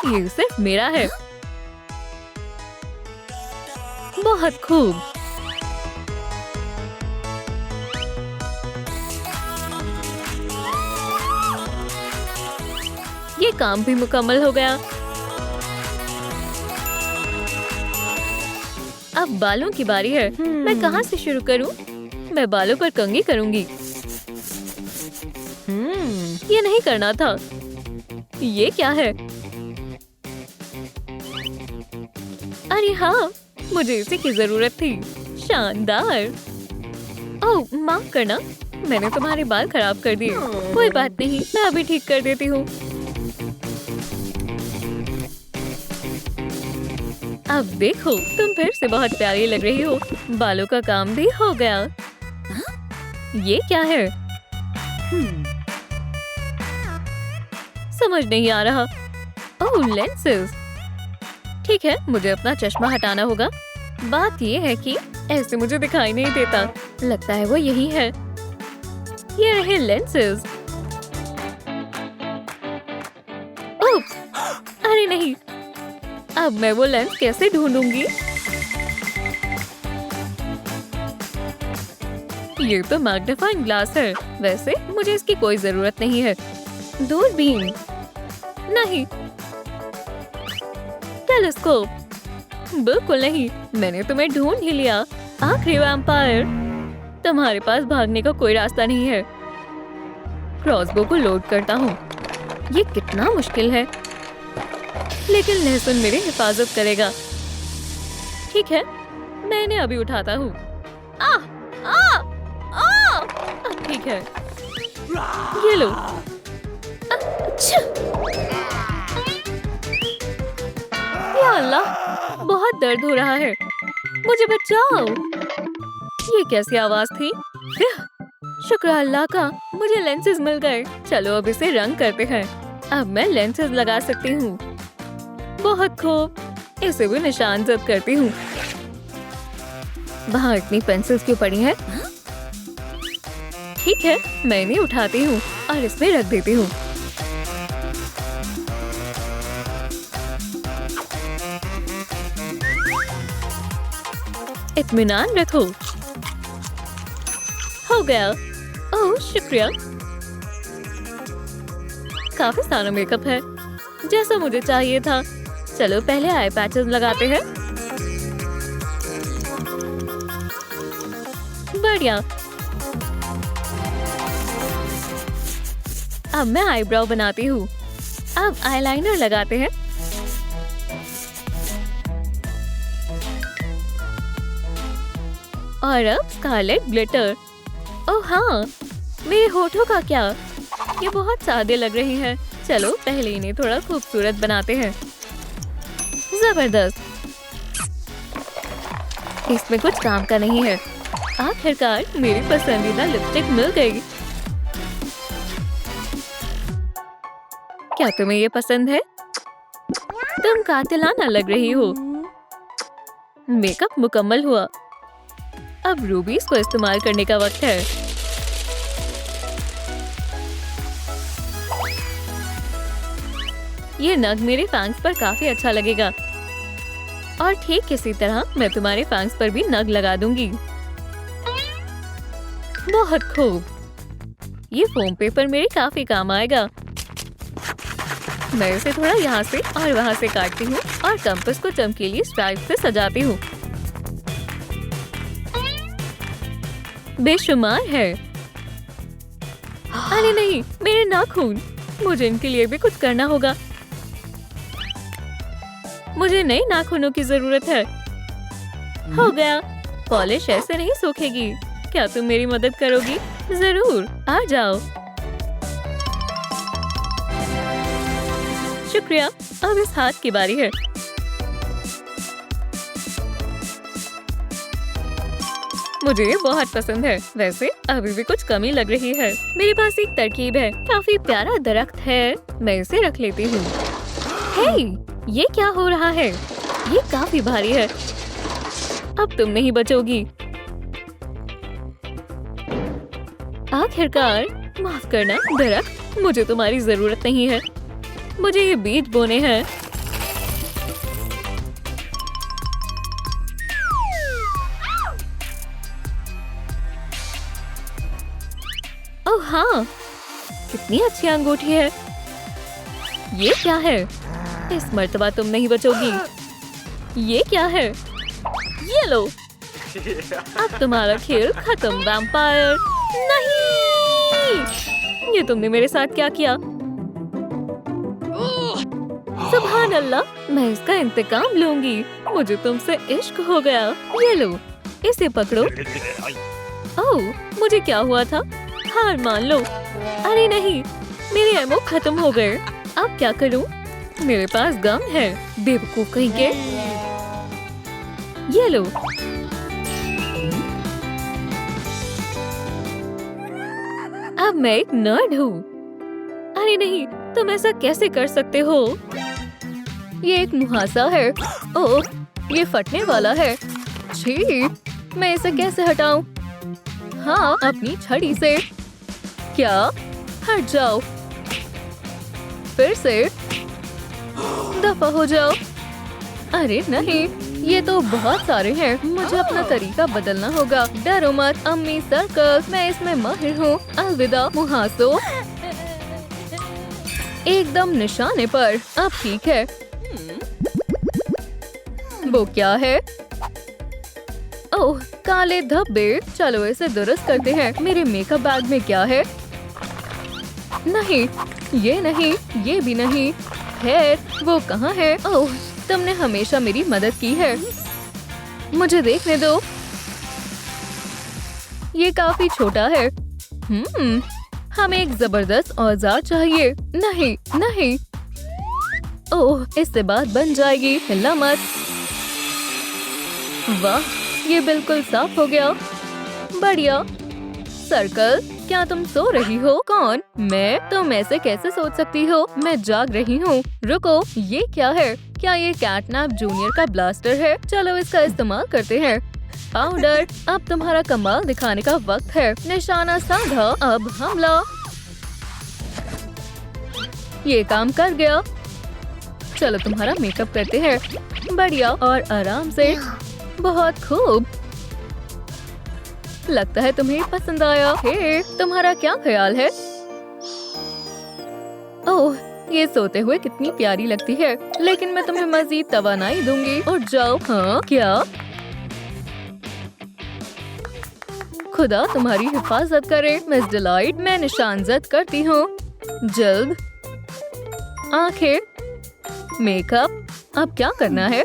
ये सिर्फ मेरा है। बहुत खूब। ये काम भी मुकम्मल हो गया। अब बालों की बारी है। मैं कहाँ से शुरू करूं? मैं बालों पर कंघी करूंगी। ये नहीं करना था। ये क्या है? अरे हाँ, मुझे इसी की जरूरत थी। शानदार। ओह, माफ करना, मैंने तुम्हारे बाल खराब कर दिए। कोई बात नहीं, मैं अभी ठीक कर देती हूँ। अब देखो, तुम फिर से बहुत प्यारी लग रही हो। बालों का काम भी हो गया। ये क्या है? समझ नहीं आ रहा। ओह, लेंसेज। ठीक है, मुझे अपना चश्मा हटाना होगा। बात ये है कि ऐसे मुझे दिखाई नहीं देता। लगता है वो यही है। ये रहे लेंसेज। ओप्स, अरे नहीं। अब मैं वो लेंस कैसे ढूंढूंगी? ये तो मैग्नीफाइंग ग्लास है। वैसे मुझे इसकी कोई जरूरत नहीं है। दूरबीन नहीं। टेलीस्कोप बिल्कुल नहीं। मैंने तुम्हें ढूंढ ही लिया। आखिरी वैम्पायर। तुम्हारे पास भागने का कोई रास्ता नहीं है। क्रॉसबो को लोड करता हूँ। ये कितना मुश्किल है, लेकिन लहसुन मेरी हिफाजत करेगा। ठीक है, मैं इन्हें अभी उठाता हूँ। ठीक है, ये लो। अच्छा। या अल्लाह, बहुत दर्द हो रहा है। मुझे बचाओ। ये कैसी आवाज थी? शुक्र अल्लाह का, मुझे लेंसेज मिल गए। चलो अब इसे रंग करते हैं। अब मैं लेंसेज लगा सकती हूँ। बहुत खूब। इसे भी निशान जब करती हूँ। वहाँ इतनी पेंसिल्स क्यों पड़ी हैं? ठीक है, मैं इन्हें उठाती हूँ और इसमें रख देती हूँ। इत्मीनान रखो। हो गया। ओह, शुक्रिया। काफी सारा मेकअप है, जैसा मुझे चाहिए था। चलो पहले आई पैचेस लगाते हैं। बढ़िया। अब मैं आईब्रो बनाती हूँ। अब आईलाइनर लगाते हैं। और अब स्कारलेट ग्लिटर। ओह हाँ, मेरे होठों का क्या? ये बहुत सादे लग रहे हैं। चलो पहले इन्हें थोड़ा खूबसूरत बनाते हैं। जबरदस्त। इसमें कुछ काम का नहीं है। आखिरकार मेरी पसंदीदा लिपस्टिक मिल गई। क्या तुम्हें ये पसंद है? तुम कातिलाना लग रही हो। मेकअप मुकम्मल हुआ। अब रूबीज को इस्तेमाल करने का वक्त है। ये नग मेरे फैंग्स पर काफी अच्छा लगेगा। और ठीक इसी तरह मैं तुम्हारे फैंग्स पर भी नग लगा दूंगी। बहुत खूब। ये फोम पेपर मेरे काफी काम आएगा। मैं इसे थोड़ा यहाँ से और वहाँ से काटती हूँ और कंपास को चमकीली स्ट्राइप से सजाती हूँ। बेशुमार है। अरे नहीं, मेरे नाखून। मुझे इनके लिए भी कुछ करना होगा। मुझे नए नाखूनों की जरूरत है। हो गया। पॉलिश ऐसे नहीं सूखेगी। क्या तुम मेरी मदद करोगी? जरूर, आ जाओ। शुक्रिया। अब इस हाथ की बारी है। मुझे ये बहुत पसंद है। वैसे अभी भी कुछ कमी लग रही है। मेरे पास एक तरकीब है। काफी प्यारा दरख्त है। मैं इसे रख लेती हूँ। हे, ये क्या हो रहा है? ये काफी भारी है। अब तुम नहीं बचोगी। आखिरकार, माफ करना दरख्त, मुझे तुम्हारी जरूरत नहीं है। मुझे ये बीज बोने हैं। हाँ, कितनी अच्छी अंगूठी है। ये क्या है? इस मर्तबा तुम नहीं बचोगी। ये क्या है? ये लो, अब तुम्हारा खेल खत्म वैम्पायर। नहीं, ये तुमने मेरे साथ क्या किया? सुभान अल्लाह, मैं इसका इंतकाम लूंगी। मुझे तुमसे इश्क हो गया। ये लो, इसे पकड़ो। ओह, मुझे क्या हुआ था? हार मान लो। अरे नहीं, मेरे एमो खत्म हो गए। अब क्या करूं? मेरे पास गम है। बेवकूफ कहीं के। ये लो। अब मैं एक नर्ड हूँ। अरे नहीं, तुम ऐसा कैसे कर सकते हो? ये एक मुहासा है। ओह, ये फटने वाला है। छी, मैं इसे कैसे हटाऊं? हाँ, अपनी छड़ी से। क्या? हट जाओ। फिर से। दफा हो जाओ। अरे नहीं, ये तो बहुत सारे हैं। मुझे अपना तरीका बदलना होगा। डरो मत अम्मी सर्कल, मैं इसमें माहिर हूँ। अलविदा मुहासो। एकदम निशाने पर। अब ठीक है। वो क्या है? ओह, काले धब्बे। चलो इसे दुरुस्त करते हैं। मेरे मेकअप बैग में क्या है? नहीं, ये नहीं, ये भी नहीं। खैर, वो कहाँ है? ओह, तुमने हमेशा मेरी मदद की है। मुझे देखने दो। ये काफी छोटा है। हमें एक जबरदस्त औजार चाहिए। नहीं, नहीं। ओह, इससे बात बन जाएगी। हिलना मत। वाह, ये बिल्कुल साफ हो गया। बढ़िया। सर्कल, क्या तुम सो रही हो? कौन? मैं? तुम ऐसे कैसे सोच सकती हो? मैं जाग रही हूँ। रुको, ये क्या है? क्या ये कैटनैप जूनियर का ब्लास्टर है? चलो इसका इस्तेमाल करते हैं। पाउडर, अब तुम्हारा कमाल दिखाने का वक्त है। निशाना साधा, अब हमला। ये काम कर गया। चलो तुम्हारा मेकअप करते हैं। बढ़िया और आराम से। बहुत खूब। लगता है तुम्हें पसंद आया। हे, तुम्हारा क्या ख्याल है? ओह, ये सोते हुए कितनी प्यारी लगती है। लेकिन मैं तुम्हें मजीद तवानाई दूंगी। उठ जाओ। हाँ, क्या? खुदा तुम्हारी हिफाजत करे मिस डिलाइट। मैं निशान जद करती हूँ। जल्द। आंखें, मेकअप। अब क्या करना है?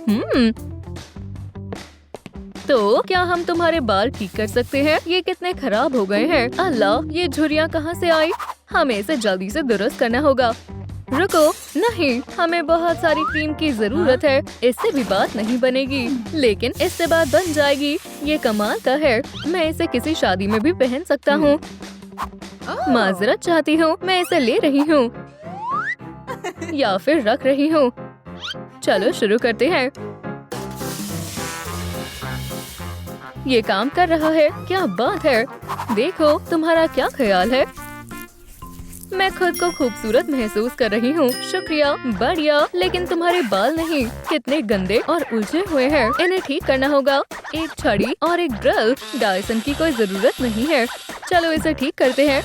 तो क्या हम तुम्हारे बाल ठीक कर सकते हैं? ये कितने खराब हो गए हैं। अल्लाह, ये झुर्रियाँ कहाँ से आई? हमें इसे जल्दी से दुरुस्त करना होगा। रुको, नहीं, हमें बहुत सारी क्रीम की जरूरत है। इससे भी बात नहीं बनेगी, लेकिन इससे बात बन जाएगी। ये कमाल का है। मैं इसे किसी शादी में भी पहन सकता हूँ। माजरत चाहती हूँ, मैं इसे ले रही हूँ या फिर रख रही हूँ। चलो शुरू करते हैं। ये काम कर रहा है। क्या बात है। देखो, तुम्हारा क्या ख्याल है? मैं खुद को खूबसूरत महसूस कर रही हूँ। शुक्रिया। बढ़िया, लेकिन तुम्हारे बाल नहीं, कितने गंदे और उलझे हुए हैं। इन्हें ठीक करना होगा। एक छड़ी और एक ड्रिल। डायसन की कोई जरूरत नहीं है। चलो इसे ठीक करते हैं।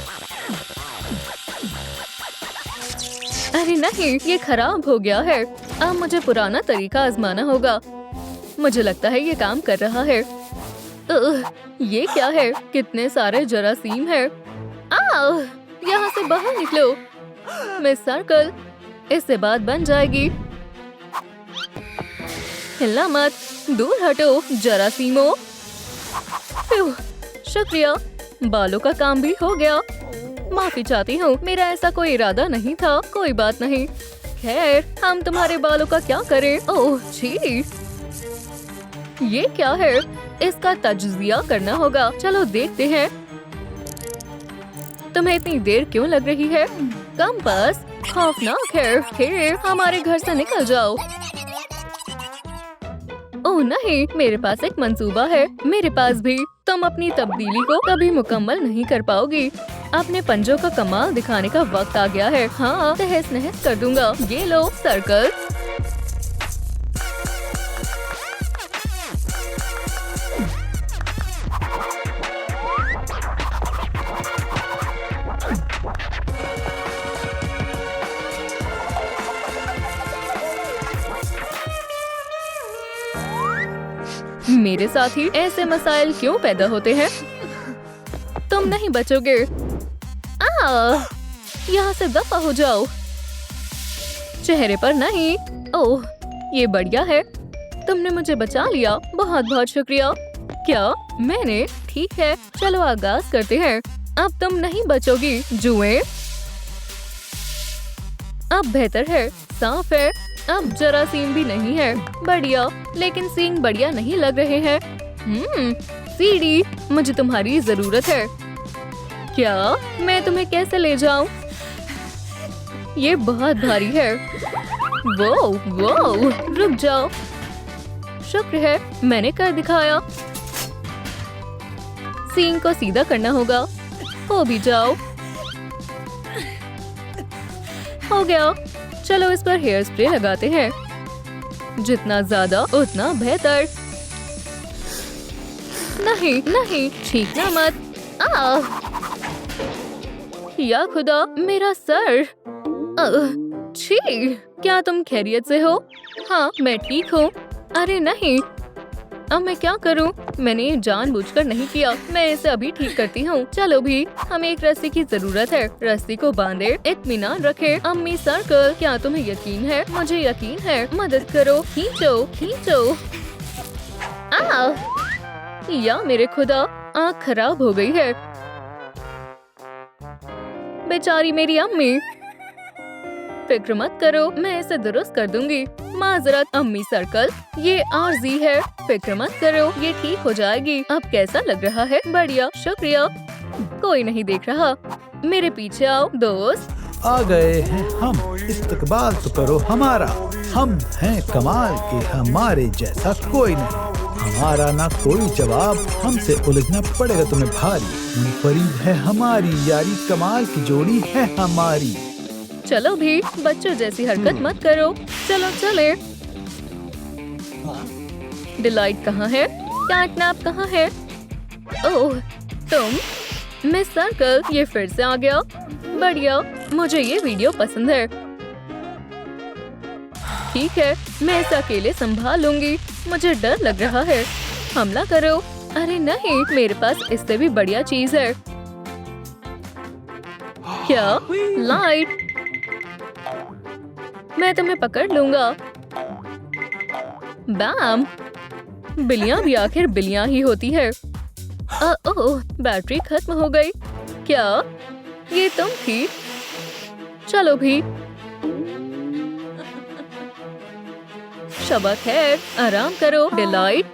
अरे नहीं, ये खराब हो गया है। अब मुझे पुराना तरीका आजमाना होगा। मुझे लगता है ये काम कर रहा है। ये क्या है? कितने सारे जरासीम हैं। यहाँ से बाहर निकलो। मिस सर्कल, इससे बात बन जाएगी। हिलना मत। दूर हटो जरासीमो। शुक्रिया, बालों का काम भी हो गया। माफी चाहती हूँ, मेरा ऐसा कोई इरादा नहीं था। कोई बात नहीं। खैर, हम तुम्हारे बालों का क्या करें? ओह छी, ये क्या है? इसका तज्जिया करना होगा। चलो देखते हैं। तुम्हें इतनी देर क्यों लग रही है? कंपास खौफनाक है। हे, हमारे घर से निकल जाओ। ओह नहीं, मेरे पास एक मंसूबा है। मेरे पास भी। तुम अपनी तब्दीली को कभी मुकम्मल नहीं कर पाओगी। अपने पंजों का कमाल दिखाने का वक्त आ गया है। हाँ, तहस नहस कर दूंगा। ये लो सर्कल। मेरे साथ ही ऐसे मसाइल क्यों पैदा होते हैं? तुम नहीं बचोगे। यहाँ से दफा हो जाओ। चेहरे पर नहीं। ओह, ये बढ़िया है। तुमने मुझे बचा लिया। बहुत बहुत शुक्रिया। क्या मैंने? ठीक है, चलो आगाज करते हैं। अब तुम नहीं बचोगी जुए। अब बेहतर है, साफ है। अब जरासीम भी नहीं है। बढ़िया, लेकिन सींग बढ़िया नहीं लग रहे हैं। सीढ़ी, मुझे तुम्हारी जरूरत है। क्या मैं तुम्हें कैसे ले जाऊं? ये बहुत भारी है। वो, रुक जाओ। शुक्र है मैंने कर दिखाया। सींग को सीधा करना होगा। हो भी जाओ। हो गया। चलो इस पर हेयर स्प्रे लगाते हैं। जितना ज्यादा उतना बेहतर। नहीं, छींकना मत। या खुदा, मेरा सर। छी, क्या तुम खैरियत से हो? हाँ, मैं ठीक हूँ। अरे नहीं, अब मैं क्या करूं? मैंने जानबूझकर नहीं किया। मैं इसे अभी ठीक करती हूँ। चलो भी, हमें एक रस्सी की जरूरत है। रस्सी को बांधे, इत्मीनान रखे। अम्मी सर्कल, क्या तुम्हें यकीन है? मुझे यकीन है। मदद करो। खींचो। या मेरे खुदा, आँख खराब हो गई है। बेचारी मेरी अम्मी। फिक्र मत करो, मैं इसे दुरुस्त कर दूंगी। माजरत अम्मी सर्कल, ये आर्जी है। फिक्र मत करो, ये ठीक हो जाएगी। अब कैसा लग रहा है? बढ़िया, शुक्रिया। कोई नहीं देख रहा। मेरे पीछे आओ दोस्त। आ गए हैं हम, इस्तकबाल तो करो हमारा। हम हैं कमाल के, हमारे जैसा कोई नहीं। हमारा ना कोई जवाब, हमसे उलझना पड़ेगा तुम्हें भारी। मुनफरिद है हमारी यारी, कमाल की जोड़ी है हमारी। चलो भी, बच्चों जैसी हरकत मत करो। चलो चले। डिलाइट कहाँ है? कैटनैप कहाँ है? ओह, तुम मिस सर्कल, ये फिर से आ गया। बढ़िया, मुझे ये वीडियो पसंद है। ठीक है, मैं इसे अकेले संभाल लूंगी। मुझे डर लग रहा है। हमला करो। अरे नहीं, मेरे पास इससे भी बढ़िया चीज है। क्या? लाइट। मैं तुम्हें पकड़ लूंगा। बैम। बिल्लियां भी आखिर बिल्लियां ही होती है। ओह, बैटरी खत्म हो गई। क्या ये तुम थी? चलो भी। शबा खैर, आराम करो। डिलाइट,